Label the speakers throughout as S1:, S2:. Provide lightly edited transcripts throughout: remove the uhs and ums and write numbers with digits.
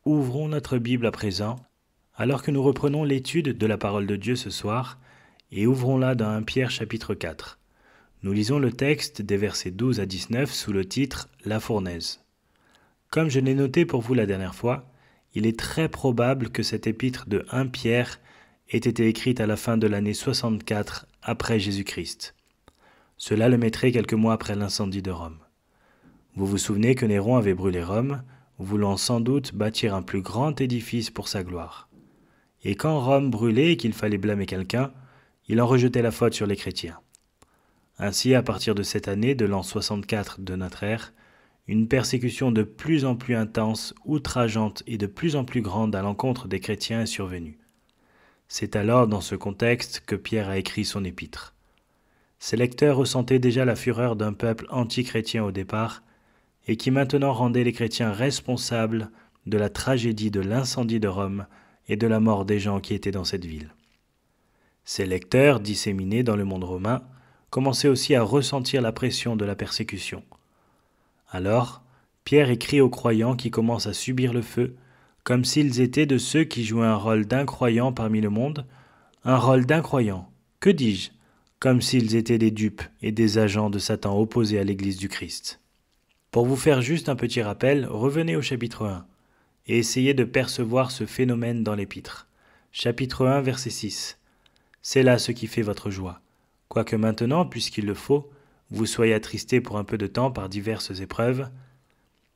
S1: Ouvrons notre Bible à présent, alors que nous reprenons l'étude de la parole de Dieu ce soir, et ouvrons-la dans 1 Pierre chapitre 4. Nous lisons le texte des versets 12 à 19 sous le titre « La fournaise ». Comme je l'ai noté pour vous la dernière fois, il est très probable que cette épître de 1 Pierre ait été écrite à la fin de l'année 64 après Jésus-Christ. Cela le mettrait quelques mois après l'incendie de Rome. Vous vous souvenez que Néron avait brûlé Rome, voulant sans doute bâtir un plus grand édifice pour sa gloire. Et quand Rome brûlait et qu'il fallait blâmer quelqu'un, il en rejetait la faute sur les chrétiens. Ainsi, à partir de cette année de l'an 64 de notre ère, une persécution de plus en plus intense, outrageante et de plus en plus grande à l'encontre des chrétiens est survenue. C'est alors dans ce contexte que Pierre a écrit son épître. Ses lecteurs ressentaient déjà la fureur d'un peuple anti-chrétien au départ, et qui maintenant rendait les chrétiens responsables de la tragédie de l'incendie de Rome et de la mort des gens qui étaient dans cette ville. Ces lecteurs, disséminés dans le monde romain, commençaient aussi à ressentir la pression de la persécution. Alors, Pierre écrit aux croyants qui commencent à subir le feu, comme s'ils étaient de ceux qui jouaient un rôle d'incroyants parmi le monde, un rôle d'incroyants, que dis-je, comme s'ils étaient des dupes et des agents de Satan opposés à l'Église du Christ. Pour vous faire juste un petit rappel, revenez au chapitre 1 et essayez de percevoir ce phénomène dans l'épître. Chapitre 1, verset 6. C'est là ce qui fait votre joie. Quoique maintenant, puisqu'il le faut, vous soyez attristés pour un peu de temps par diverses épreuves.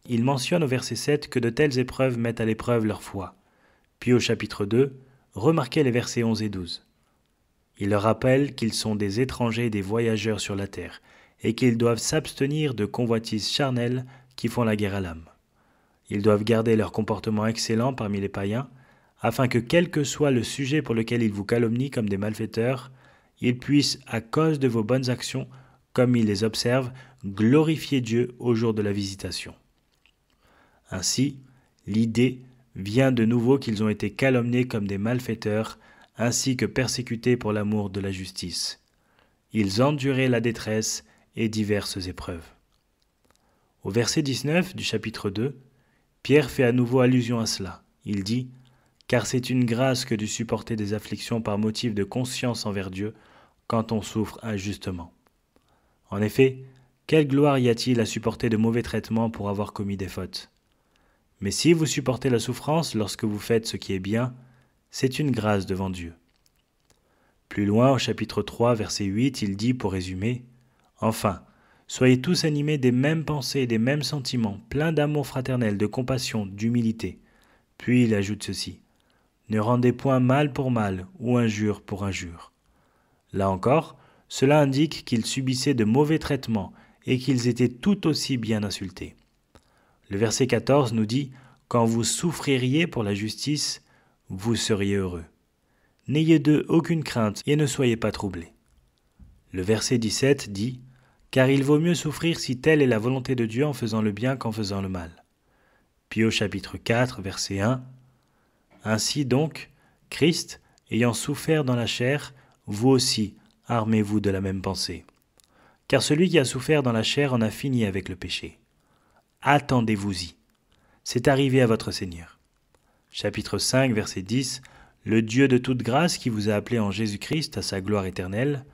S1: Il mentionne au verset 7 que de telles épreuves mettent à l'épreuve leur foi. Puis au chapitre 2, remarquez les versets 11 et 12. Il leur rappelle qu'ils sont des étrangers et des voyageurs sur la terre, et qu'ils doivent s'abstenir de convoitises charnelles qui font la guerre à l'âme. Ils doivent garder leur comportement excellent parmi les païens, afin que quel que soit le sujet pour lequel ils vous calomnient comme des malfaiteurs, ils puissent, à cause de vos bonnes actions, comme ils les observent, glorifier Dieu au jour de la visitation. Ainsi, l'idée vient de nouveau qu'ils ont été calomniés comme des malfaiteurs, ainsi que persécutés pour l'amour de la justice. Ils enduraient la détresse et diverses épreuves. Au verset 19 du chapitre 2, Pierre fait à nouveau allusion à cela. Il dit « Car c'est une grâce que de supporter des afflictions par motif de conscience envers Dieu quand on souffre injustement. » En effet, quelle gloire y a-t-il à supporter de mauvais traitements pour avoir commis des fautes? Mais si vous supportez la souffrance lorsque vous faites ce qui est bien, c'est une grâce devant Dieu. Plus loin, au chapitre 3, verset 8, il dit, pour résumer, « Enfin, soyez tous animés des mêmes pensées et des mêmes sentiments, pleins d'amour fraternel, de compassion, d'humilité. » Puis il ajoute ceci, « Ne rendez point mal pour mal ou injure pour injure. » Là encore, cela indique qu'ils subissaient de mauvais traitements et qu'ils étaient tout aussi bien insultés. Le verset 14 nous dit « Quand vous souffririez pour la justice, vous seriez heureux. N'ayez d'eux aucune crainte et ne soyez pas troublés. » Le verset 17 dit « Car il vaut mieux souffrir si telle est la volonté de Dieu en faisant le bien qu'en faisant le mal. » Puis au chapitre 4, verset 1 « Ainsi donc, Christ, ayant souffert dans la chair, vous aussi, armez-vous de la même pensée. Car celui qui a souffert dans la chair en a fini avec le péché. Attendez-vous-y. C'est arrivé à votre Seigneur. » Chapitre 5, verset 10. « Le Dieu de toute grâce qui vous a appelé en Jésus-Christ à sa gloire éternelle,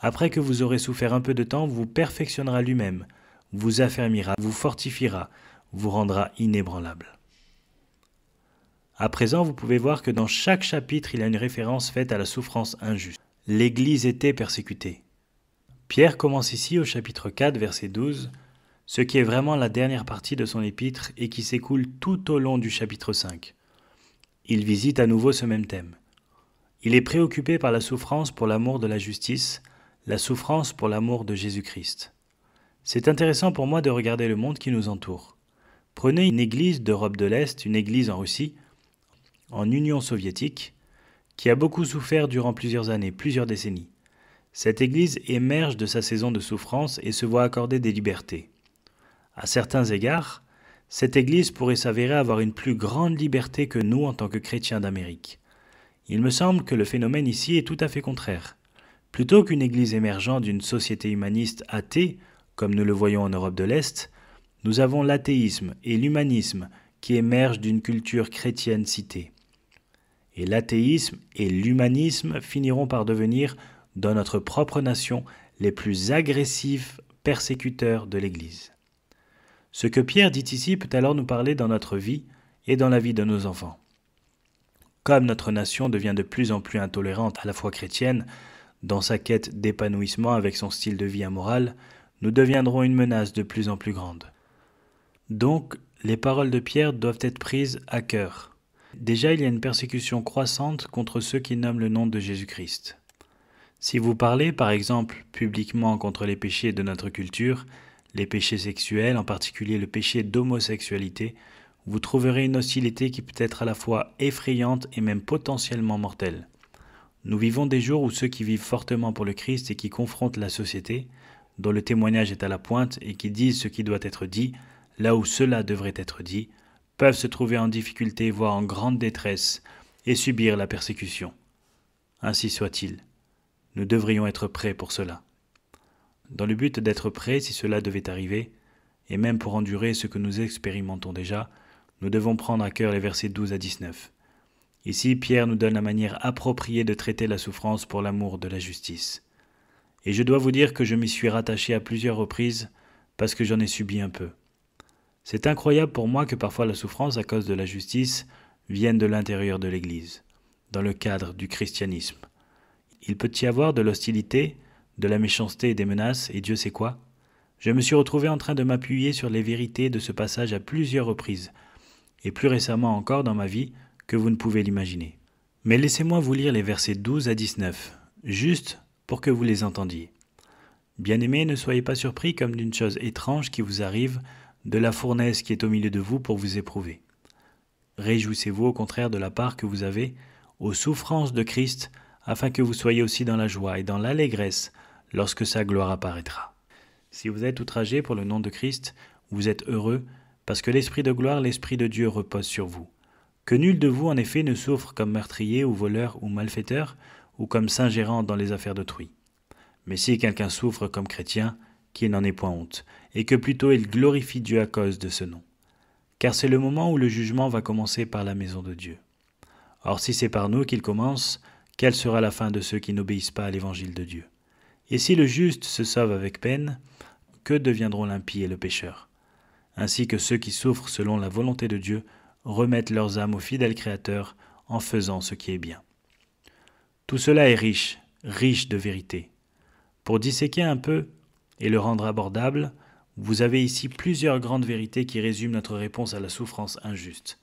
S1: après que vous aurez souffert un peu de temps, vous perfectionnera lui-même, vous affermira, vous fortifiera, vous rendra inébranlable. » À présent, vous pouvez voir que dans chaque chapitre, il y a une référence faite à la souffrance injuste. L'Église était persécutée. Pierre commence ici au chapitre 4, verset 12, ce qui est vraiment la dernière partie de son épître et qui s'écoule tout au long du chapitre 5. Il visite à nouveau ce même thème. Il est préoccupé par la souffrance pour l'amour de la justice, la souffrance pour l'amour de Jésus-Christ. C'est intéressant pour moi de regarder le monde qui nous entoure. Prenez une église d'Europe de l'Est, une église en Russie, en Union soviétique, qui a beaucoup souffert durant plusieurs années, plusieurs décennies. Cette église émerge de sa saison de souffrance et se voit accorder des libertés. À certains égards, cette église pourrait s'avérer avoir une plus grande liberté que nous en tant que chrétiens d'Amérique. Il me semble que le phénomène ici est tout à fait contraire. Plutôt qu'une église émergeant d'une société humaniste athée, comme nous le voyons en Europe de l'Est, nous avons l'athéisme et l'humanisme qui émergent d'une culture chrétienne citée. Et l'athéisme et l'humanisme finiront par devenir, dans notre propre nation, les plus agressifs persécuteurs de l'Église. Ce que Pierre dit ici peut alors nous parler dans notre vie et dans la vie de nos enfants. Comme notre nation devient de plus en plus intolérante à la foi chrétienne, dans sa quête d'épanouissement avec son style de vie amoral, nous deviendrons une menace de plus en plus grande. Donc, les paroles de Pierre doivent être prises à cœur. Déjà, il y a une persécution croissante contre ceux qui nomment le nom de Jésus-Christ. Si vous parlez, par exemple, publiquement contre les péchés de notre culture, les péchés sexuels, en particulier le péché d'homosexualité, vous trouverez une hostilité qui peut être à la fois effrayante et même potentiellement mortelle. Nous vivons des jours où ceux qui vivent fortement pour le Christ et qui confrontent la société, dont le témoignage est à la pointe et qui disent ce qui doit être dit, là où cela devrait être dit, peuvent se trouver en difficulté, voire en grande détresse, et subir la persécution. Ainsi soit-il. Nous devrions être prêts pour cela. Dans le but d'être prêts si cela devait arriver, et même pour endurer ce que nous expérimentons déjà, nous devons prendre à cœur les versets 12 à 19. Ici, Pierre nous donne la manière appropriée de traiter la souffrance pour l'amour de la justice. Et je dois vous dire que je m'y suis rattaché à plusieurs reprises parce que j'en ai subi un peu. C'est incroyable pour moi que parfois la souffrance à cause de la justice vienne de l'intérieur de l'Église, dans le cadre du christianisme. Il peut y avoir de l'hostilité, de la méchanceté et des menaces, et Dieu sait quoi. Je me suis retrouvé en train de m'appuyer sur les vérités de ce passage à plusieurs reprises, et plus récemment encore dans ma vie que vous ne pouvez l'imaginer. Mais laissez-moi vous lire les versets 12 à 19, juste pour que vous les entendiez. Bien-aimés, ne soyez pas surpris comme d'une chose étrange qui vous arrive, de la fournaise qui est au milieu de vous pour vous éprouver. Réjouissez-vous au contraire de la part que vous avez aux souffrances de Christ, afin que vous soyez aussi dans la joie et dans l'allégresse lorsque sa gloire apparaîtra. Si vous êtes outragés pour le nom de Christ, vous êtes heureux, parce que l'Esprit de gloire, l'Esprit de Dieu repose sur vous. Que nul de vous, en effet, ne souffre comme meurtrier ou voleur ou malfaiteur, ou comme s'ingérant dans les affaires d'autrui. Mais si quelqu'un souffre comme chrétien, qu'il n'en ait point honte, et que plutôt il glorifie Dieu à cause de ce nom. Car c'est le moment où le jugement va commencer par la maison de Dieu. Or si c'est par nous qu'il commence, quelle sera la fin de ceux qui n'obéissent pas à l'évangile de Dieu? Et si le juste se sauve avec peine, que deviendront l'impie et le pécheur? Ainsi que ceux qui souffrent selon la volonté de Dieu remettent leurs âmes au fidèle Créateur en faisant ce qui est bien. Tout cela est riche, riche de vérité. Pour disséquer un peu et le rendre abordable, vous avez ici plusieurs grandes vérités qui résument notre réponse à la souffrance injuste.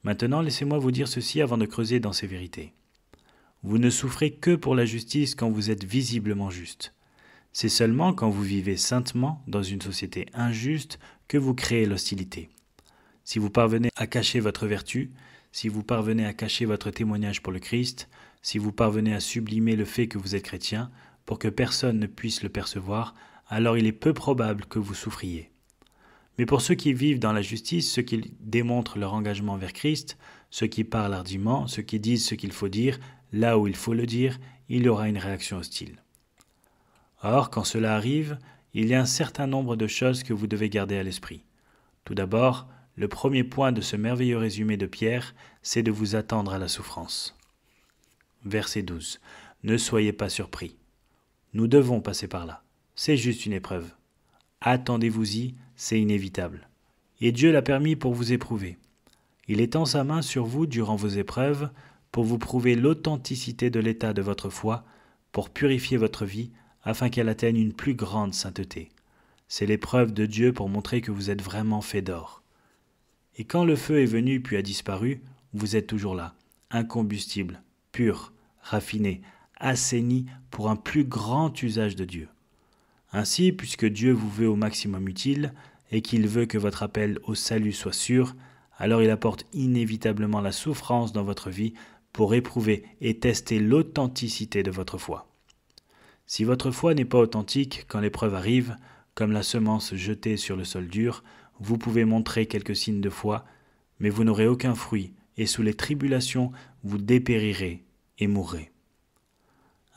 S1: Maintenant, laissez-moi vous dire ceci avant de creuser dans ces vérités. Vous ne souffrez que pour la justice quand vous êtes visiblement juste. C'est seulement quand vous vivez saintement dans une société injuste que vous créez l'hostilité. Si vous parvenez à cacher votre vertu, si vous parvenez à cacher votre témoignage pour le Christ, si vous parvenez à sublimer le fait que vous êtes chrétien, pour que personne ne puisse le percevoir, alors il est peu probable que vous souffriez. Mais pour ceux qui vivent dans la justice, ceux qui démontrent leur engagement vers Christ, ceux qui parlent hardiment, ceux qui disent ce qu'il faut dire, là où il faut le dire, il y aura une réaction hostile. Or, quand cela arrive, il y a un certain nombre de choses que vous devez garder à l'esprit. Tout d'abord, le premier point de ce merveilleux résumé de Pierre, c'est de vous attendre à la souffrance. Verset 12. Ne soyez pas surpris. Nous devons passer par là. C'est juste une épreuve. Attendez-vous-y, c'est inévitable. Et Dieu l'a permis pour vous éprouver. Il étend sa main sur vous durant vos épreuves pour vous prouver l'authenticité de l'état de votre foi, pour purifier votre vie afin qu'elle atteigne une plus grande sainteté. C'est l'épreuve de Dieu pour montrer que vous êtes vraiment fait d'or. Et quand le feu est venu puis a disparu, vous êtes toujours là, incombustible, pur, raffiné, assaini pour un plus grand usage de Dieu. Ainsi, puisque Dieu vous veut au maximum utile et qu'il veut que votre appel au salut soit sûr, alors il apporte inévitablement la souffrance dans votre vie pour éprouver et tester l'authenticité de votre foi. Si votre foi n'est pas authentique quand l'épreuve arrive, comme la semence jetée sur le sol dur, vous pouvez montrer quelques signes de foi, mais vous n'aurez aucun fruit, et sous les tribulations, vous dépérirez et mourrez.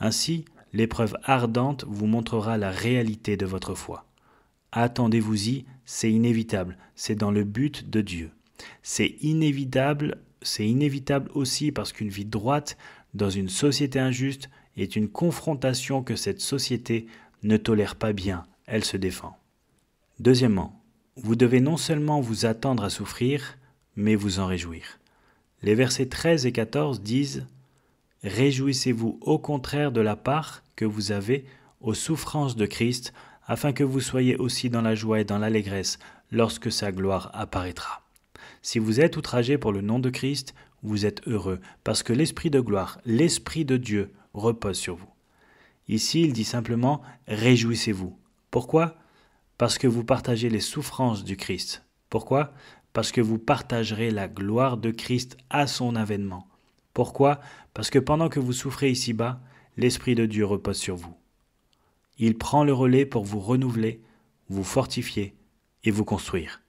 S1: Ainsi, l'épreuve ardente vous montrera la réalité de votre foi. Attendez-vous-y, c'est inévitable, c'est dans le but de Dieu. C'est inévitable aussi parce qu'une vie droite dans une société injuste est une confrontation que cette société ne tolère pas bien, elle se défend. Deuxièmement, vous devez non seulement vous attendre à souffrir, mais vous en réjouir. Les versets 13 et 14 disent « Réjouissez-vous au contraire de la part que vous avez aux souffrances de Christ, afin que vous soyez aussi dans la joie et dans l'allégresse lorsque sa gloire apparaîtra. » Si vous êtes outragé pour le nom de Christ, vous êtes heureux, parce que l'Esprit de gloire, l'Esprit de Dieu, repose sur vous. Ici, il dit simplement « Réjouissez-vous ». Pourquoi ? Parce que vous partagez les souffrances du Christ. Pourquoi ? Parce que vous partagerez la gloire de Christ à son avènement. Pourquoi ? Parce que pendant que vous souffrez ici-bas, l'Esprit de Dieu repose sur vous. Il prend le relais pour vous renouveler, vous fortifier et vous construire.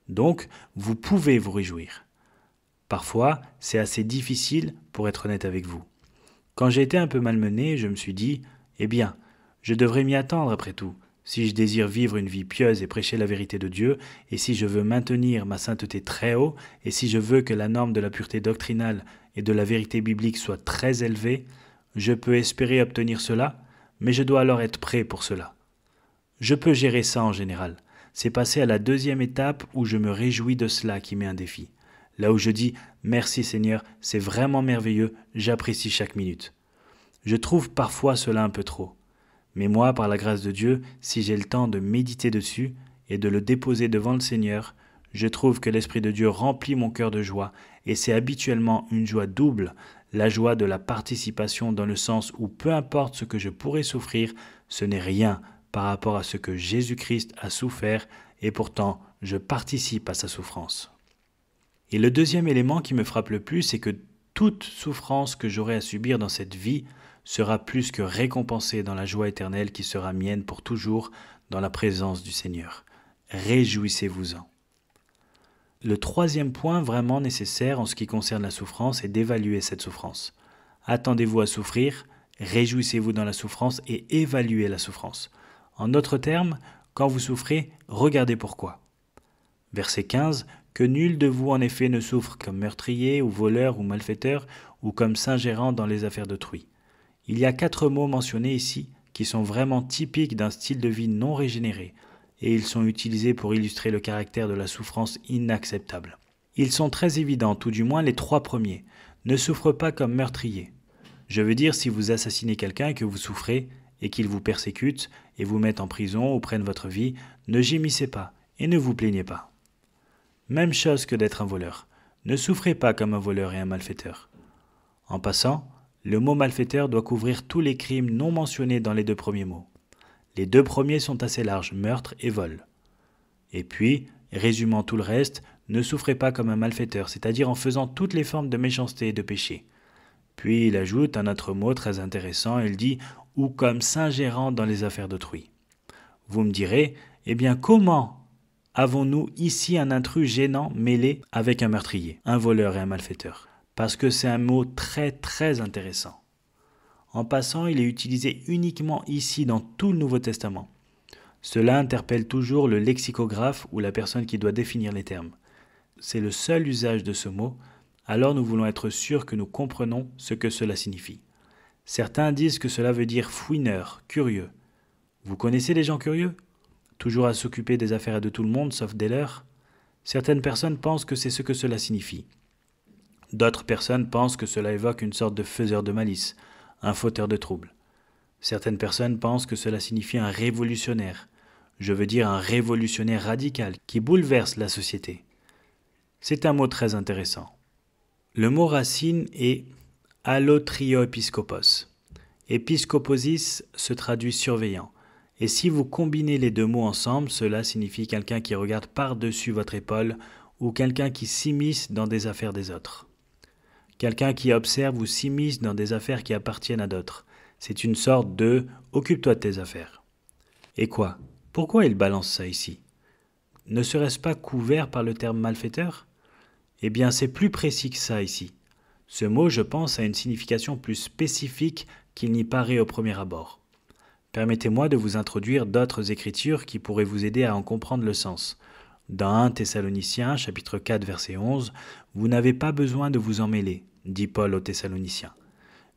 S1: Donc, vous pouvez vous réjouir. Parfois, c'est assez difficile pour être honnête avec vous. Quand j'ai été un peu malmené, je me suis dit « Eh bien, je devrais m'y attendre après tout. Si je désire vivre une vie pieuse et prêcher la vérité de Dieu, et si je veux maintenir ma sainteté très haut, et si je veux que la norme de la pureté doctrinale et de la vérité biblique soit très élevée, je peux espérer obtenir cela, mais je dois alors être prêt pour cela. Je peux gérer ça en général. C'est passer à la deuxième étape où je me réjouis de cela qui m'est un défi. Là où je dis « Merci Seigneur, c'est vraiment merveilleux, j'apprécie chaque minute. » Je trouve parfois cela un peu trop. Mais moi, par la grâce de Dieu, si j'ai le temps de méditer dessus et de le déposer devant le Seigneur, je trouve que l'Esprit de Dieu remplit mon cœur de joie, et c'est habituellement une joie double, la joie de la participation dans le sens où peu importe ce que je pourrais souffrir, ce n'est rien par rapport à ce que Jésus-Christ a souffert, et pourtant je participe à sa souffrance. Et le deuxième élément qui me frappe le plus, c'est que toute souffrance que j'aurai à subir dans cette vie sera plus que récompensée dans la joie éternelle qui sera mienne pour toujours dans la présence du Seigneur. Réjouissez-vous-en. Le troisième point vraiment nécessaire en ce qui concerne la souffrance est d'évaluer cette souffrance. Attendez-vous à souffrir, réjouissez-vous dans la souffrance et évaluez la souffrance. En d'autres termes, quand vous souffrez, regardez pourquoi. Verset 15, « Que nul de vous en effet ne souffre comme meurtrier ou voleur ou malfaiteur ou comme s'ingérant dans les affaires d'autrui. » Il y a 4 mots mentionnés ici qui sont vraiment typiques d'un style de vie non régénéré, et ils sont utilisés pour illustrer le caractère de la souffrance inacceptable. Ils sont très évidents, tout du moins les 3 premiers. Ne souffre pas comme meurtrier. Je veux dire, si vous assassinez quelqu'un et que vous souffrez, et qu'il vous persécute, et vous mette en prison ou prenne votre vie, ne gémissez pas et ne vous plaignez pas. Même chose que d'être un voleur. Ne souffrez pas comme un voleur et un malfaiteur. En passant, le mot malfaiteur doit couvrir tous les crimes non mentionnés dans les 2 premiers mots. Les 2 premiers sont assez larges, meurtre et vol. Et puis, résumant tout le reste, ne souffrez pas comme un malfaiteur, c'est-à-dire en faisant toutes les formes de méchanceté et de péché. Puis il ajoute un autre mot très intéressant, il dit « ou comme s'ingérant dans les affaires d'autrui ». Vous me direz, eh bien comment avons-nous ici un intrus gênant mêlé avec un meurtrier, un voleur et un malfaiteur ? Parce que c'est un mot très très intéressant. En passant, il est utilisé uniquement ici dans tout le Nouveau Testament. Cela interpelle toujours le lexicographe ou la personne qui doit définir les termes. C'est le seul usage de ce mot, alors nous voulons être sûrs que nous comprenons ce que cela signifie. Certains disent que cela veut dire fouineur, curieux. Vous connaissez les gens curieux ? Toujours à s'occuper des affaires de tout le monde sauf des leurs ? Certaines personnes pensent que c'est ce que cela signifie. D'autres personnes pensent que cela évoque une sorte de faiseur de malice, un fauteur de troubles. Certaines personnes pensent que cela signifie un révolutionnaire. Je veux dire un révolutionnaire radical qui bouleverse la société. C'est un mot très intéressant. Le mot racine est allotrio-episkopos. Episkoposis se traduit surveillant. Et si vous combinez les 2 mots ensemble, cela signifie quelqu'un qui regarde par-dessus votre épaule ou quelqu'un qui s'immisce dans des affaires des autres. Quelqu'un qui observe ou s'immisce dans des affaires qui appartiennent à d'autres. C'est une sorte de « occupe-toi de tes affaires ». Et quoi ? Pourquoi il balance ça ici ? Ne serait-ce pas couvert par le terme malfaiteur ? Eh bien, c'est plus précis que ça ici. Ce mot, je pense, a une signification plus spécifique qu'il n'y paraît au premier abord. Permettez-moi de vous introduire d'autres écritures qui pourraient vous aider à en comprendre le sens. Dans 1 Thessaloniciens, chapitre 4, verset 11, « Vous n'avez pas besoin de vous en mêler, dit Paul aux Thessaloniciens.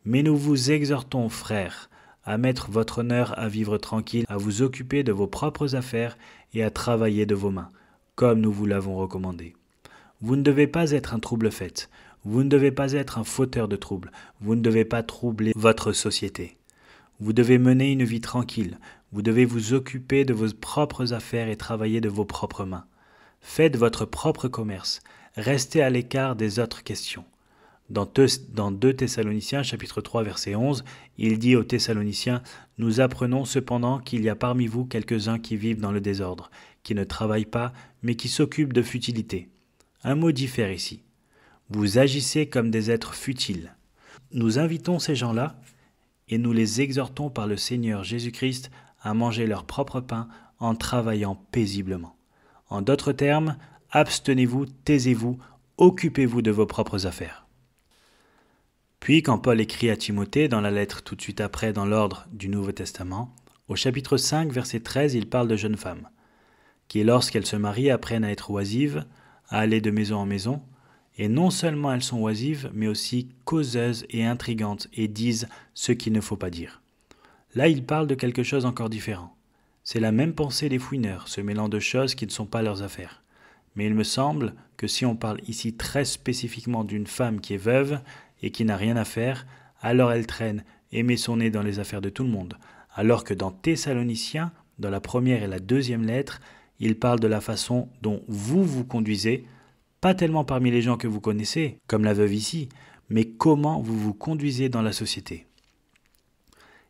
S1: Mais nous vous exhortons, frères, à mettre votre honneur à vivre tranquille, à vous occuper de vos propres affaires et à travailler de vos mains, comme nous vous l'avons recommandé. Vous ne devez pas être un trouble-fête, vous ne devez pas être un fauteur de trouble, vous ne devez pas troubler votre société. Vous devez mener une vie tranquille, vous devez vous occuper de vos propres affaires et travailler de vos propres mains. Faites votre propre commerce, restez à l'écart des autres questions. » Dans 2 Thessaloniciens, chapitre 3, verset 11, il dit aux Thessaloniciens, « Nous apprenons cependant qu'il y a parmi vous quelques-uns qui vivent dans le désordre, qui ne travaillent pas, mais qui s'occupent de futilités. » Un mot diffère ici. Vous agissez comme des êtres futiles. Nous invitons ces gens-là et nous les exhortons par le Seigneur Jésus-Christ à manger leur propre pain en travaillant paisiblement. En d'autres termes, abstenez-vous, taisez-vous, occupez-vous de vos propres affaires. Puis, quand Paul écrit à Timothée, dans la lettre tout de suite après dans l'ordre du Nouveau Testament, au chapitre 5, verset 13, il parle de jeunes femmes, qui lorsqu'elles se marient apprennent à être oisives, à aller de maison en maison, et non seulement elles sont oisives, mais aussi causeuses et intrigantes, et disent ce qu'il ne faut pas dire. Là, il parle de quelque chose encore différent. C'est la même pensée des fouineurs, se mêlant de choses qui ne sont pas leurs affaires. Mais il me semble que si on parle ici très spécifiquement d'une femme qui est veuve et qui n'a rien à faire, alors elle traîne et met son nez dans les affaires de tout le monde. Alors que dans Thessaloniciens, dans la première et la deuxième lettre, il parle de la façon dont vous vous conduisez, pas tellement parmi les gens que vous connaissez, comme la veuve ici, mais comment vous vous conduisez dans la société.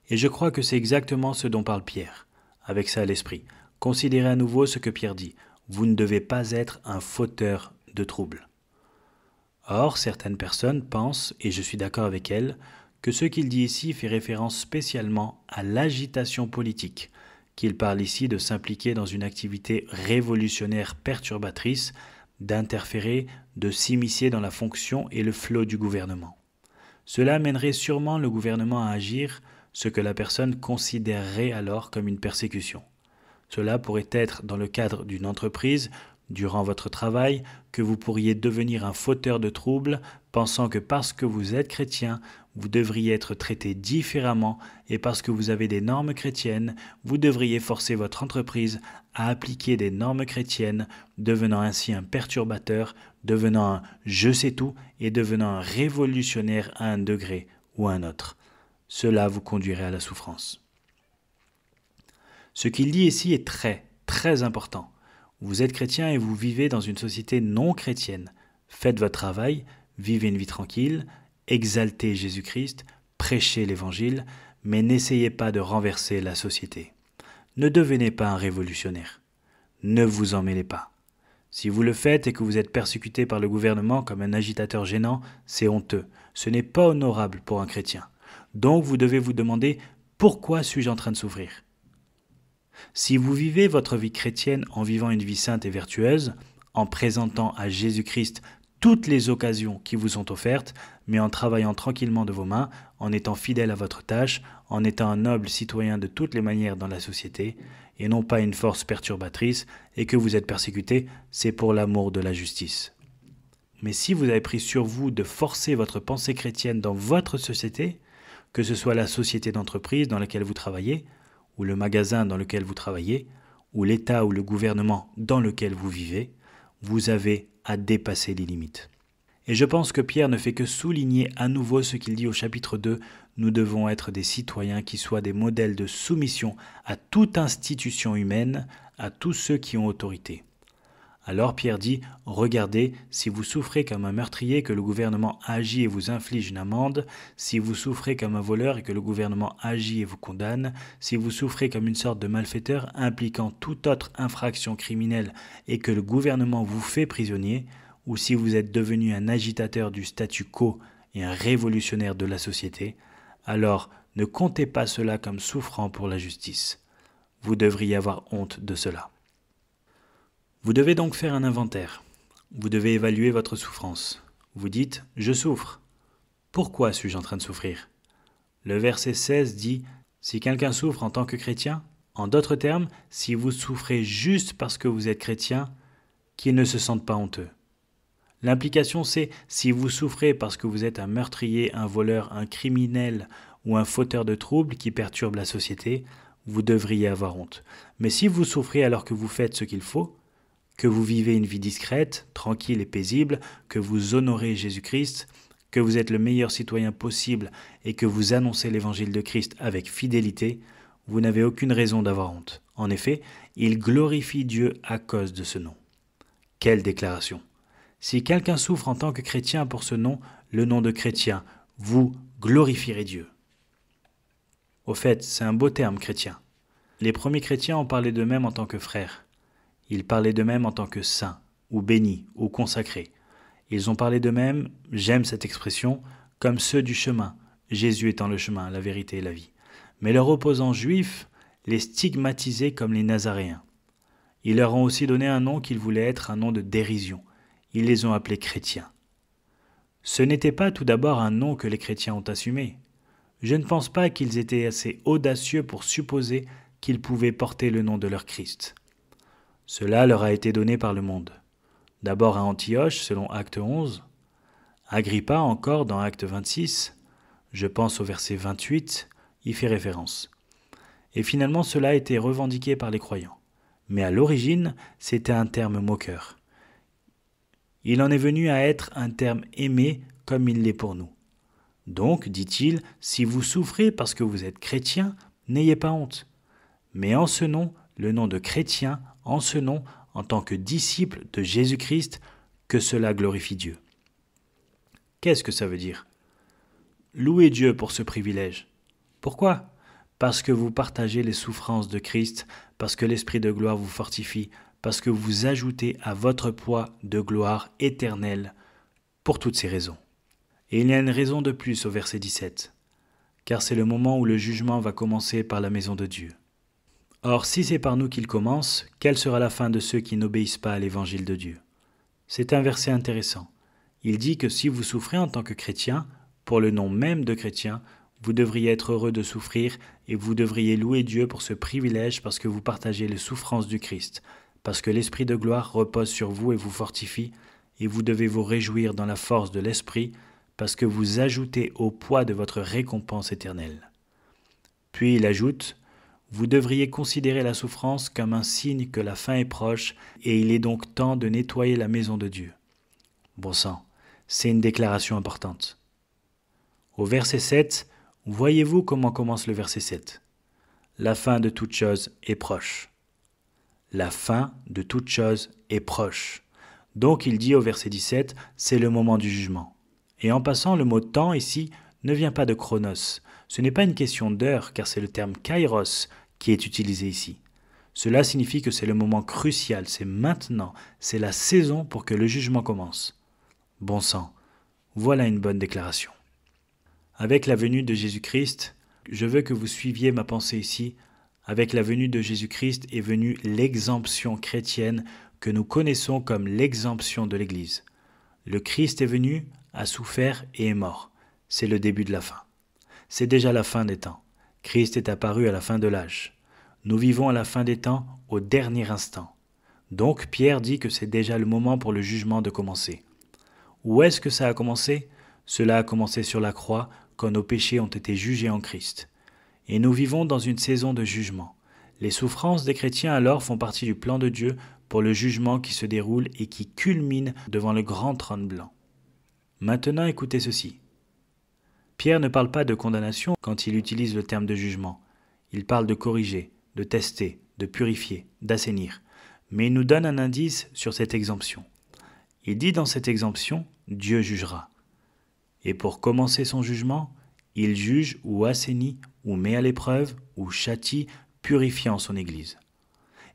S1: Et je crois que c'est exactement ce dont parle Pierre, avec ça à l'esprit. Considérez à nouveau ce que Pierre dit. Vous ne devez pas être un fauteur de trouble. Or, certaines personnes pensent, et je suis d'accord avec elles, que ce qu'il dit ici fait référence spécialement à l'agitation politique, qu'il parle ici de s'impliquer dans une activité révolutionnaire perturbatrice, d'interférer, de s'immiscer dans la fonction et le flot du gouvernement. Cela mènerait sûrement le gouvernement à agir, ce que la personne considérerait alors comme une persécution. Cela pourrait être dans le cadre d'une entreprise, durant votre travail, que vous pourriez devenir un fauteur de troubles, pensant que parce que vous êtes chrétien, vous devriez être traité différemment et parce que vous avez des normes chrétiennes, vous devriez forcer votre entreprise à appliquer des normes chrétiennes, devenant ainsi un perturbateur, devenant un je sais tout et devenant un révolutionnaire à un degré ou à un autre. Cela vous conduirait à la souffrance. Ce qu'il dit ici est très important. Vous êtes chrétien et vous vivez dans une société non chrétienne. Faites votre travail, vivez une vie tranquille, exaltez Jésus-Christ, prêchez l'Évangile, mais n'essayez pas de renverser la société. Ne devenez pas un révolutionnaire. Ne vous en mêlez pas. Si vous le faites et que vous êtes persécuté par le gouvernement comme un agitateur gênant, c'est honteux. Ce n'est pas honorable pour un chrétien. Donc vous devez vous demander « Pourquoi suis-je en train de souffrir ?» Si vous vivez votre vie chrétienne en vivant une vie sainte et vertueuse, en présentant à Jésus-Christ toutes les occasions qui vous sont offertes, mais en travaillant tranquillement de vos mains, en étant fidèle à votre tâche, en étant un noble citoyen de toutes les manières dans la société, et non pas une force perturbatrice, et que vous êtes persécuté, c'est pour l'amour de la justice. Mais si vous avez pris sur vous de forcer votre pensée chrétienne dans votre société, que ce soit la société d'entreprise dans laquelle vous travaillez, ou le magasin dans lequel vous travaillez, ou l'État ou le gouvernement dans lequel vous vivez, vous avez à dépasser les limites. Et je pense que Pierre ne fait que souligner à nouveau ce qu'il dit au chapitre 2, nous devons être des citoyens qui soient des modèles de soumission à toute institution humaine, à tous ceux qui ont autorité. Alors Pierre dit, regardez, si vous souffrez comme un meurtrier que le gouvernement agit et vous inflige une amende, si vous souffrez comme un voleur et que le gouvernement agit et vous condamne, si vous souffrez comme une sorte de malfaiteur impliquant toute autre infraction criminelle et que le gouvernement vous fait prisonnier, ou si vous êtes devenu un agitateur du statu quo et un révolutionnaire de la société, alors ne comptez pas cela comme souffrant pour la justice. Vous devriez avoir honte de cela. Vous devez donc faire un inventaire. Vous devez évaluer votre souffrance. Vous dites « Je souffre ». Pourquoi suis-je en train de souffrir ? Le verset 16 dit « Si quelqu'un souffre en tant que chrétien », en d'autres termes, si vous souffrez juste parce que vous êtes chrétien, qu'ils ne se sentent pas honteux. L'implication, c'est si vous souffrez parce que vous êtes un meurtrier, un voleur, un criminel ou un fauteur de troubles qui perturbe la société, vous devriez avoir honte. Mais si vous souffrez alors que vous faites ce qu'il faut, que vous vivez une vie discrète, tranquille et paisible, que vous honorez Jésus-Christ, que vous êtes le meilleur citoyen possible et que vous annoncez l'évangile de Christ avec fidélité, vous n'avez aucune raison d'avoir honte. En effet, il glorifie Dieu à cause de ce nom. Quelle déclaration! Si quelqu'un souffre en tant que chrétien pour ce nom, le nom de chrétien, vous glorifierez Dieu. Au fait, c'est un beau terme, chrétien. Les premiers chrétiens ont parlé d'eux-mêmes en tant que frères. Ils parlaient d'eux-mêmes en tant que saints, ou bénis, ou consacrés. Ils ont parlé d'eux-mêmes, j'aime cette expression, comme ceux du chemin, Jésus étant le chemin, la vérité et la vie. Mais leurs opposants juifs les stigmatisaient comme les Nazaréens. Ils leur ont aussi donné un nom qu'ils voulaient être un nom de dérision. Ils les ont appelés chrétiens. Ce n'était pas tout d'abord un nom que les chrétiens ont assumé. Je ne pense pas qu'ils étaient assez audacieux pour supposer qu'ils pouvaient porter le nom de leur Christ. Cela leur a été donné par le monde. D'abord à Antioche, selon Acte 11, Agrippa encore dans Acte 26, je pense au verset 28, y fait référence. Et finalement cela a été revendiqué par les croyants. Mais à l'origine, c'était un terme moqueur. Il en est venu à être un terme aimé comme il l'est pour nous. Donc, dit-il, si vous souffrez parce que vous êtes chrétien, n'ayez pas honte. Mais en ce nom, le nom de chrétien, en ce nom, en tant que disciple de Jésus-Christ, que cela glorifie Dieu. Qu'est-ce que ça veut dire? Louez Dieu pour ce privilège. Pourquoi? Parce que vous partagez les souffrances de Christ, parce que l'Esprit de gloire vous fortifie, parce que vous ajoutez à votre poids de gloire éternelle, pour toutes ces raisons. Et il y a une raison de plus au verset 17, car c'est le moment où le jugement va commencer par la maison de Dieu. Or, si c'est par nous qu'il commence, quelle sera la fin de ceux qui n'obéissent pas à l'évangile de Dieu? C'est un verset intéressant. Il dit que si vous souffrez en tant que chrétien, pour le nom même de chrétien, vous devriez être heureux de souffrir et vous devriez louer Dieu pour ce privilège parce que vous partagez les souffrances du Christ, parce que l'Esprit de gloire repose sur vous et vous fortifie, et vous devez vous réjouir dans la force de l'Esprit, parce que vous ajoutez au poids de votre récompense éternelle. Puis il ajoute, vous devriez considérer la souffrance comme un signe que la fin est proche, et il est donc temps de nettoyer la maison de Dieu. Bon sang, c'est une déclaration importante. Au verset 7, voyez-vous comment commence le verset 7 ? La fin de toute chose est proche. La fin de toute chose est proche. Donc il dit au verset 17, c'est le moment du jugement. Et en passant, le mot temps ici ne vient pas de chronos. Ce n'est pas une question d'heure, car c'est le terme kairos qui est utilisé ici. Cela signifie que c'est le moment crucial, c'est maintenant, c'est la saison pour que le jugement commence. Bon sang, voilà une bonne déclaration. Avec la venue de Jésus-Christ, je veux que vous suiviez ma pensée ici. Avec la venue de Jésus-Christ est venue l'exemption chrétienne que nous connaissons comme l'exemption de l'Église. Le Christ est venu, a souffert et est mort. C'est le début de la fin. C'est déjà la fin des temps. Christ est apparu à la fin de l'âge. Nous vivons à la fin des temps, au dernier instant. Donc Pierre dit que c'est déjà le moment pour le jugement de commencer. Où est-ce que ça a commencé? Cela a commencé sur la croix, quand nos péchés ont été jugés en Christ. Et nous vivons dans une saison de jugement. Les souffrances des chrétiens alors font partie du plan de Dieu pour le jugement qui se déroule et qui culmine devant le grand trône blanc. Maintenant, écoutez ceci. Pierre ne parle pas de condamnation quand il utilise le terme de jugement. Il parle de corriger, de tester, de purifier, d'assainir. Mais il nous donne un indice sur cette exemption. Il dit dans cette exemption, Dieu jugera. Et pour commencer son jugement, il juge ou assainit ou met à l'épreuve ou châtie, purifiant son Église.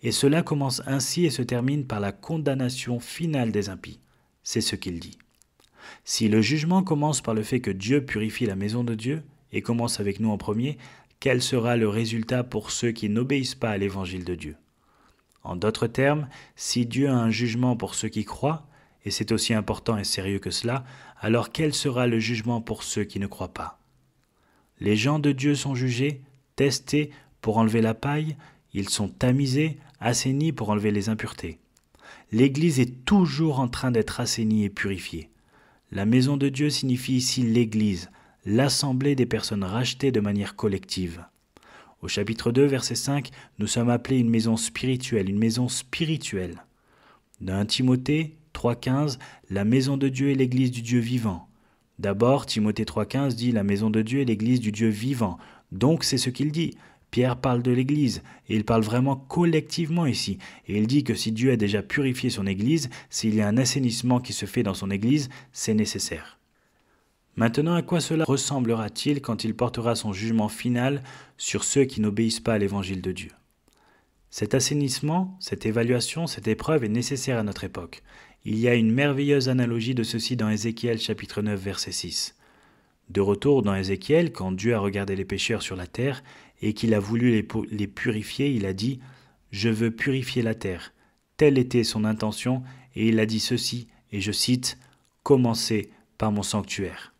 S1: Et cela commence ainsi et se termine par la condamnation finale des impies. C'est ce qu'il dit. Si le jugement commence par le fait que Dieu purifie la maison de Dieu, et commence avec nous en premier, quel sera le résultat pour ceux qui n'obéissent pas à l'évangile de Dieu? En d'autres termes, si Dieu a un jugement pour ceux qui croient, et c'est aussi important et sérieux que cela, alors quel sera le jugement pour ceux qui ne croient pas? Les gens de Dieu sont jugés, testés pour enlever la paille, ils sont tamisés, assainis pour enlever les impuretés. L'Église est toujours en train d'être assainie et purifiée. La maison de Dieu signifie ici l'Église, l'assemblée des personnes rachetées de manière collective. Au chapitre 2, verset 5, nous sommes appelés une maison spirituelle, une maison spirituelle. Dans 1 Timothée 3,15, la maison de Dieu est l'Église du Dieu vivant. D'abord, Timothée 3,15 dit la maison de Dieu est l'Église du Dieu vivant. Donc c'est ce qu'il dit. Pierre parle de l'Église, et il parle vraiment collectivement ici. Et il dit que si Dieu a déjà purifié son Église, s'il y a un assainissement qui se fait dans son Église, c'est nécessaire. Maintenant, à quoi cela ressemblera-t-il quand il portera son jugement final sur ceux qui n'obéissent pas à l'Évangile de Dieu? Cet assainissement, cette évaluation, cette épreuve est nécessaire à notre époque. Il y a une merveilleuse analogie de ceci dans Ézéchiel chapitre 9 verset 6. De retour dans Ézéchiel, quand Dieu a regardé les pécheurs sur la terre et qu'il a voulu les purifier, il a dit « Je veux purifier la terre ». Telle était son intention et il a dit ceci, et je cite « Commencez par mon sanctuaire ».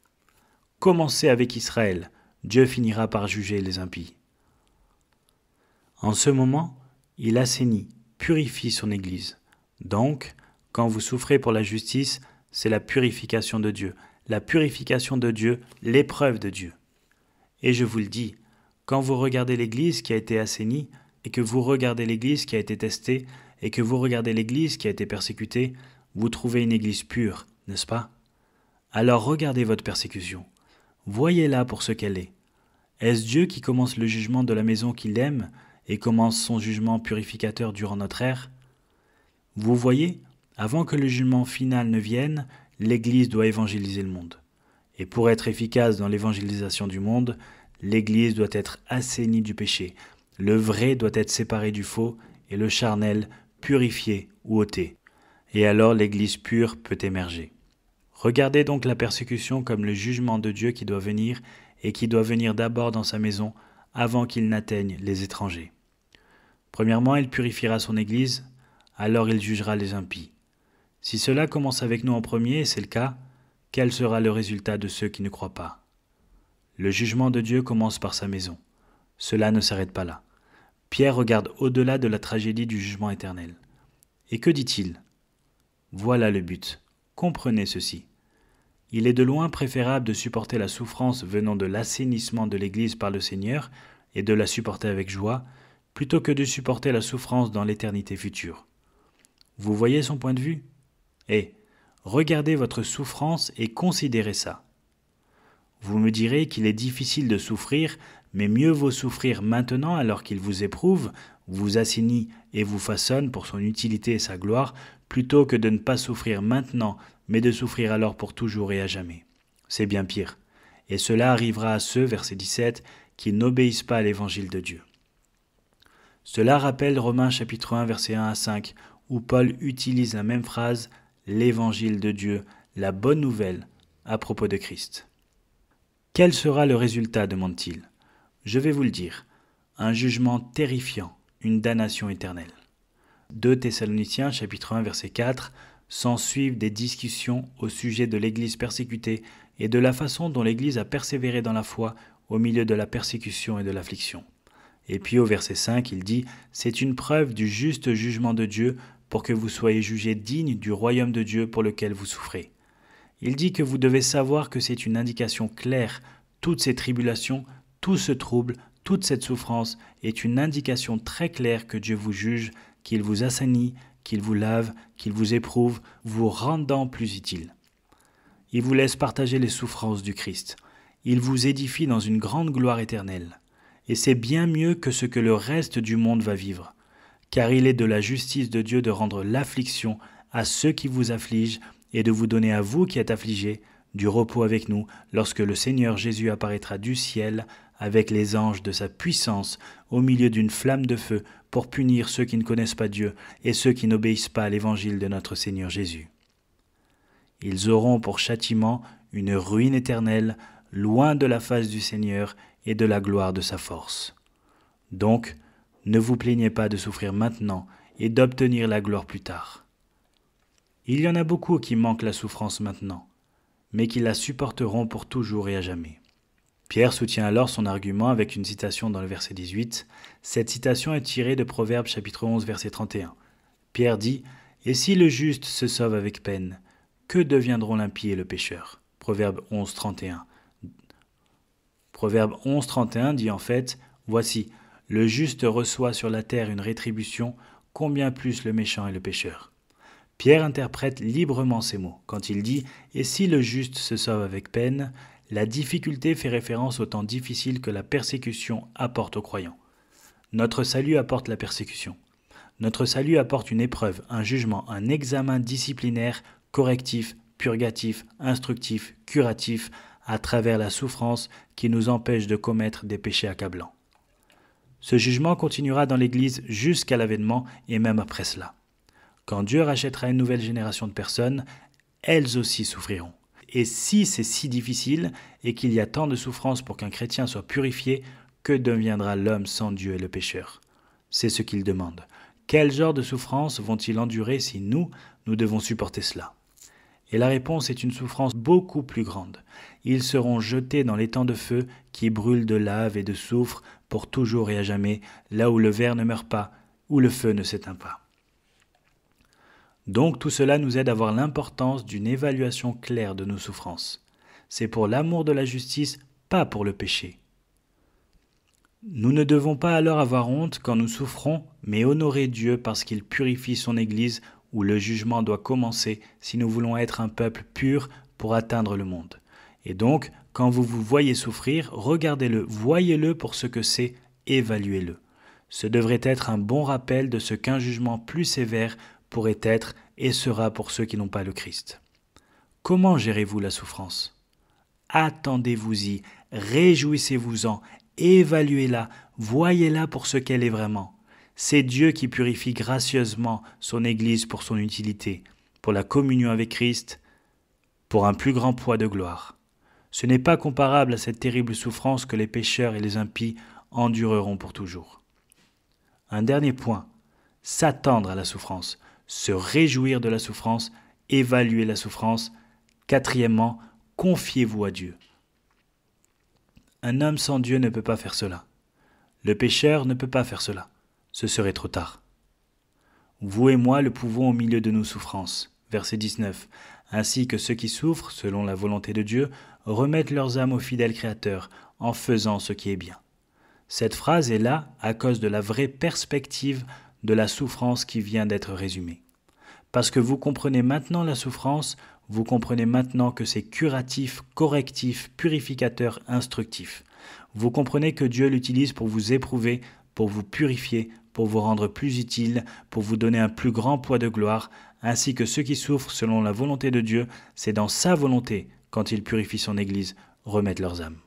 S1: Commencez avec Israël, Dieu finira par juger les impies. En ce moment, il assainit, purifie son Église. Donc, quand vous souffrez pour la justice, c'est la purification de Dieu. La purification de Dieu, l'épreuve de Dieu. Et je vous le dis, quand vous regardez l'Église qui a été assainie, et que vous regardez l'Église qui a été testée, et que vous regardez l'Église qui a été persécutée, vous trouvez une Église pure, n'est-ce pas? Alors regardez votre persécution. Voyez-la pour ce qu'elle est. Est-ce Dieu qui commence le jugement de la maison qu'il aime et commence son jugement purificateur durant notre ère? Vous voyez, avant que le jugement final ne vienne, l'Église doit évangéliser le monde. Et pour être efficace dans l'évangélisation du monde, l'Église doit être assainie du péché. Le vrai doit être séparé du faux et le charnel purifié ou ôté. Et alors l'Église pure peut émerger. Regardez donc la persécution comme le jugement de Dieu qui doit venir et qui doit venir d'abord dans sa maison avant qu'il n'atteigne les étrangers. Premièrement, il purifiera son Église, alors il jugera les impies. Si cela commence avec nous en premier, et c'est le cas, quel sera le résultat de ceux qui ne croient pas? Le jugement de Dieu commence par sa maison. Cela ne s'arrête pas là. Pierre regarde au-delà de la tragédie du jugement éternel. Et que dit-il? Voilà le but. Comprenez ceci. Il est de loin préférable de supporter la souffrance venant de l'assainissement de l'Église par le Seigneur et de la supporter avec joie, plutôt que de supporter la souffrance dans l'éternité future. Vous voyez son point de vue? Regardez votre souffrance et considérez ça. Vous me direz qu'il est difficile de souffrir, mais mieux vaut souffrir maintenant alors qu'il vous éprouve, vous assainit et vous façonne pour son utilité et sa gloire, plutôt que de ne pas souffrir maintenant, mais de souffrir alors pour toujours et à jamais. C'est bien pire. Et cela arrivera à ceux, verset 17, qui n'obéissent pas à l'évangile de Dieu. Cela rappelle Romains chapitre 1, verset 1 à 5, où Paul utilise la même phrase, l'évangile de Dieu, la bonne nouvelle, à propos de Christ. Quel sera le résultat, demande-t-il? Je vais vous le dire, un jugement terrifiant, une damnation éternelle. 2 Thessaloniciens chapitre 1 verset 4, s'ensuivent des discussions au sujet de l'Église persécutée et de la façon dont l'Église a persévéré dans la foi au milieu de la persécution et de l'affliction. Et puis au verset 5, il dit « C'est une preuve du juste jugement de Dieu pour que vous soyez jugés dignes du royaume de Dieu pour lequel vous souffrez. » Il dit que vous devez savoir que c'est une indication claire, toutes ces tribulations, tout ce trouble, toute cette souffrance est une indication très claire que Dieu vous juge, qu'il vous assainit, qu'il vous lave, qu'il vous éprouve, vous rendant plus utile. Il vous laisse partager les souffrances du Christ. Il vous édifie dans une grande gloire éternelle. Et c'est bien mieux que ce que le reste du monde va vivre, car il est de la justice de Dieu de rendre l'affliction à ceux qui vous affligent et de vous donner à vous qui êtes affligés du repos avec nous lorsque le Seigneur Jésus apparaîtra du ciel avec les anges de sa puissance au milieu d'une flamme de feu pour punir ceux qui ne connaissent pas Dieu et ceux qui n'obéissent pas à l'évangile de notre Seigneur Jésus. Ils auront pour châtiment une ruine éternelle, loin de la face du Seigneur et de la gloire de sa force. Donc, ne vous plaignez pas de souffrir maintenant et d'obtenir la gloire plus tard. Il y en a beaucoup qui manquent la souffrance maintenant, mais qui la supporteront pour toujours et à jamais. Pierre soutient alors son argument avec une citation dans le verset 18. Cette citation est tirée de Proverbes chapitre 11 verset 31. Pierre dit « Et si le juste se sauve avec peine, que deviendront l'impie et le pécheur? Proverbe 11, 31. Proverbe 11, 31 dit en fait, « Voici, le juste reçoit sur la terre une rétribution, combien plus le méchant et le pécheur. » Pierre interprète librement ces mots quand il dit « Et si le juste se sauve avec peine », la difficulté fait référence au temps difficile que la persécution apporte aux croyants. Notre salut apporte la persécution. Notre salut apporte une épreuve, un jugement, un examen disciplinaire, correctif, purgatif, instructif, curatif, à travers la souffrance qui nous empêche de commettre des péchés accablants. Ce jugement continuera dans l'Église jusqu'à l'avènement et même après cela. Quand Dieu rachètera une nouvelle génération de personnes, elles aussi souffriront. Et si c'est si difficile et qu'il y a tant de souffrance pour qu'un chrétien soit purifié, que deviendra l'homme sans Dieu et le pécheur? C'est ce qu'il demande. Quel genre de souffrance vont-ils endurer si nous devons supporter cela? Et la réponse est une souffrance beaucoup plus grande. Ils seront jetés dans l'étang de feu qui brûle de lave et de soufre pour toujours et à jamais, là où le ver ne meurt pas, où le feu ne s'éteint pas. Donc tout cela nous aide à voir l'importance d'une évaluation claire de nos souffrances. C'est pour l'amour de la justice, pas pour le péché. Nous ne devons pas alors avoir honte quand nous souffrons, mais honorer Dieu parce qu'il purifie son Église où le jugement doit commencer si nous voulons être un peuple pur pour atteindre le monde. Et donc, quand vous vous voyez souffrir, regardez-le, voyez-le pour ce que c'est, évaluez-le. Ce devrait être un bon rappel de ce qu'un jugement plus sévère pourrait être et sera pour ceux qui n'ont pas le Christ. Comment gérez-vous la souffrance? Attendez-vous-y, réjouissez-vous-en, évaluez-la, voyez-la pour ce qu'elle est vraiment. C'est Dieu qui purifie gracieusement son Église pour son utilité, pour la communion avec Christ, pour un plus grand poids de gloire. Ce n'est pas comparable à cette terrible souffrance que les pécheurs et les impies endureront pour toujours. Un dernier point, s'attendre à la souffrance, se réjouir de la souffrance, évaluer la souffrance. Quatrièmement, confiez-vous à Dieu. Un homme sans Dieu ne peut pas faire cela. Le pécheur ne peut pas faire cela. Ce serait trop tard. Vous et moi le pouvons au milieu de nos souffrances. Verset 19. Ainsi que ceux qui souffrent, selon la volonté de Dieu, remettent leurs âmes au fidèle Créateur en faisant ce qui est bien. Cette phrase est là à cause de la vraie perspective de la souffrance qui vient d'être résumée. Parce que vous comprenez maintenant la souffrance, vous comprenez maintenant que c'est curatif, correctif, purificateur, instructif. Vous comprenez que Dieu l'utilise pour vous éprouver, pour vous purifier, pour vous rendre plus utile, pour vous donner un plus grand poids de gloire, ainsi que ceux qui souffrent selon la volonté de Dieu, c'est dans sa volonté, quand il purifie son Église, remettre leurs âmes.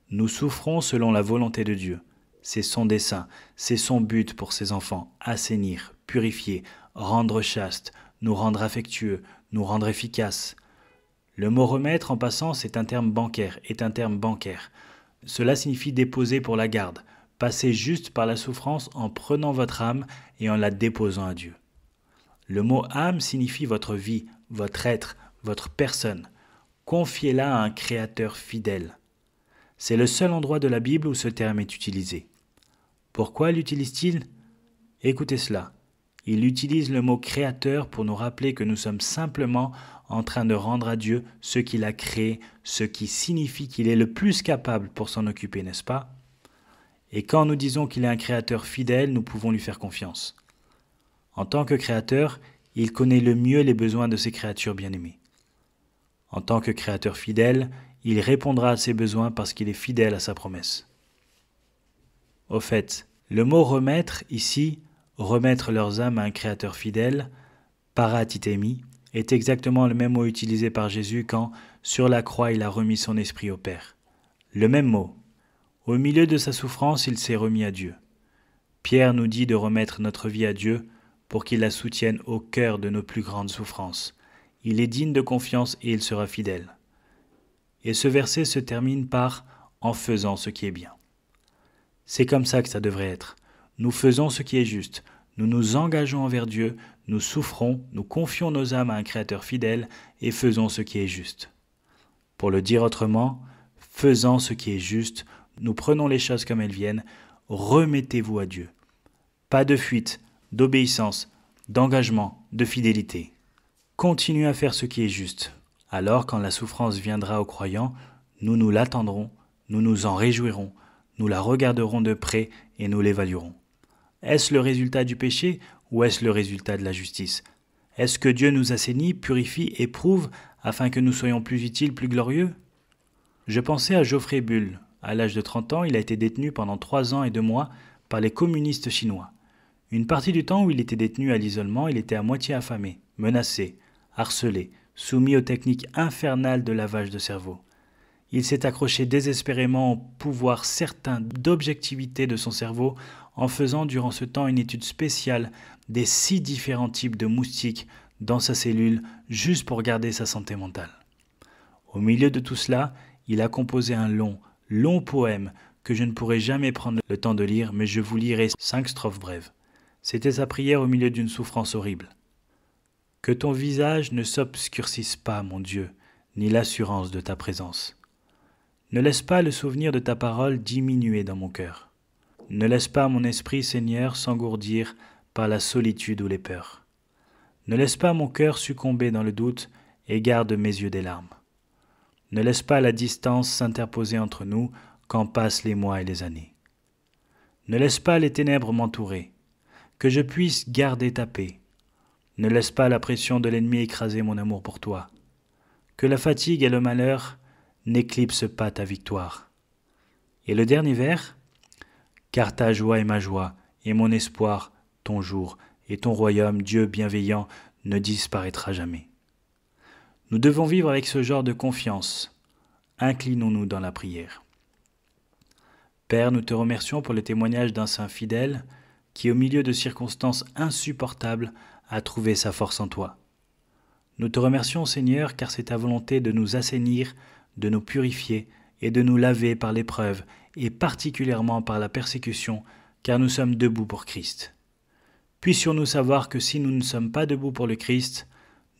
S1: Nous souffrons selon la volonté de Dieu. C'est son dessein, c'est son but pour ses enfants, assainir, purifier, rendre chaste, nous rendre affectueux, nous rendre efficaces. Le mot remettre en passant, c'est un terme bancaire, Cela signifie déposer pour la garde, passer juste par la souffrance en prenant votre âme et en la déposant à Dieu. Le mot âme signifie votre vie, votre être, votre personne. Confiez-la à un Créateur fidèle. C'est le seul endroit de la Bible où ce terme est utilisé. Pourquoi l'utilise-t-il? Écoutez cela. Il utilise le mot créateur pour nous rappeler que nous sommes simplement en train de rendre à Dieu ce qu'il a créé, ce qui signifie qu'il est le plus capable pour s'en occuper, n'est-ce pas? Et quand nous disons qu'il est un créateur fidèle, nous pouvons lui faire confiance. En tant que créateur, il connaît le mieux les besoins de ses créatures bien-aimées. En tant que créateur fidèle, il répondra à ses besoins parce qu'il est fidèle à sa promesse. Au fait, le mot remettre ici, remettre leurs âmes à un créateur fidèle, paratithemi, est exactement le même mot utilisé par Jésus quand, sur la croix, il a remis son esprit au Père. Le même mot. Au milieu de sa souffrance, il s'est remis à Dieu. Pierre nous dit de remettre notre vie à Dieu pour qu'il la soutienne au cœur de nos plus grandes souffrances. Il est digne de confiance et il sera fidèle. Et ce verset se termine par « en faisant ce qui est bien ». C'est comme ça que ça devrait être. Nous faisons ce qui est juste, nous nous engageons envers Dieu, nous souffrons, nous confions nos âmes à un Créateur fidèle et faisons ce qui est juste. Pour le dire autrement, faisant ce qui est juste, nous prenons les choses comme elles viennent, remettez-vous à Dieu. Pas de fuite, d'obéissance, d'engagement, de fidélité. Continue à faire ce qui est juste. Alors, quand la souffrance viendra aux croyants, nous l'attendrons, nous nous en réjouirons, nous la regarderons de près et nous l'évaluerons. Est-ce le résultat du péché ou est-ce le résultat de la justice? Est-ce que Dieu nous assainit, purifie, éprouve afin que nous soyons plus utiles, plus glorieux? Je pensais à Geoffrey Bull. À l'âge de 30 ans, il a été détenu pendant 3 ans et 2 mois par les communistes chinois. Une partie du temps où il était détenu à l'isolement, il était à moitié affamé, menacé, harcelé, soumis aux techniques infernales de lavage de cerveau. Il s'est accroché désespérément au pouvoir certain d'objectivité de son cerveau en faisant durant ce temps une étude spéciale des 6 différents types de moustiques dans sa cellule juste pour garder sa santé mentale. Au milieu de tout cela, il a composé un long poème que je ne pourrai jamais prendre le temps de lire, mais je vous lirai 5 strophes brèves. C'était sa prière au milieu d'une souffrance horrible. Que ton visage ne s'obscurcisse pas, mon Dieu, ni l'assurance de ta présence. Ne laisse pas le souvenir de ta parole diminuer dans mon cœur. Ne laisse pas mon esprit, Seigneur, s'engourdir par la solitude ou les peurs. Ne laisse pas mon cœur succomber dans le doute et garde mes yeux des larmes. Ne laisse pas la distance s'interposer entre nous quand passent les mois et les années. Ne laisse pas les ténèbres m'entourer, que je puisse garder ta paix. Ne laisse pas la pression de l'ennemi écraser mon amour pour toi. Que la fatigue et le malheur n'éclipsent pas ta victoire. Et le dernier vers, car ta joie est ma joie, et mon espoir, ton jour, et ton royaume, Dieu bienveillant, ne disparaîtra jamais. Nous devons vivre avec ce genre de confiance. Inclinons-nous dans la prière. Père, nous te remercions pour le témoignage d'un saint fidèle qui, au milieu de circonstances insupportables, a trouvé sa force en toi. Nous te remercions, Seigneur, car c'est ta volonté de nous assainir, de nous purifier et de nous laver par l'épreuve, et particulièrement par la persécution, car nous sommes debout pour Christ. Puissions-nous savoir que si nous ne sommes pas debout pour le Christ,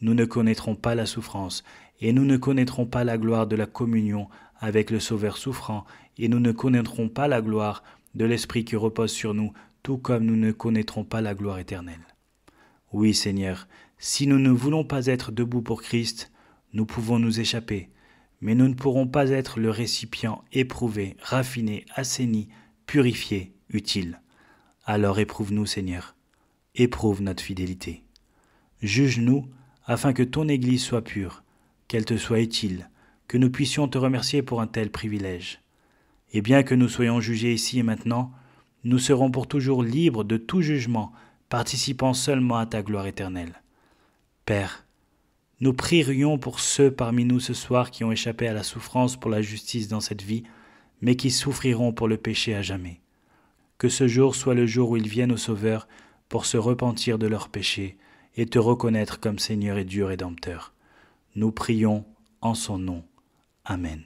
S1: nous ne connaîtrons pas la souffrance, et nous ne connaîtrons pas la gloire de la communion avec le Sauveur souffrant, et nous ne connaîtrons pas la gloire de l'Esprit qui repose sur nous, tout comme nous ne connaîtrons pas la gloire éternelle. Oui, Seigneur, si nous ne voulons pas être debout pour Christ, nous pouvons nous échapper, mais nous ne pourrons pas être le récipient éprouvé, raffiné, assaini, purifié, utile. Alors éprouve-nous, Seigneur, éprouve notre fidélité. Juge-nous, afin que ton Église soit pure, qu'elle te soit utile, que nous puissions te remercier pour un tel privilège. Et bien que nous soyons jugés ici et maintenant, nous serons pour toujours libres de tout jugement, participant seulement à ta gloire éternelle. Père, nous prierions pour ceux parmi nous ce soir qui ont échappé à la souffrance pour la justice dans cette vie, mais qui souffriront pour le péché à jamais. Que ce jour soit le jour où ils viennent au Sauveur pour se repentir de leurs péchés et te reconnaître comme Seigneur et Dieu rédempteur. Nous prions en son nom. Amen.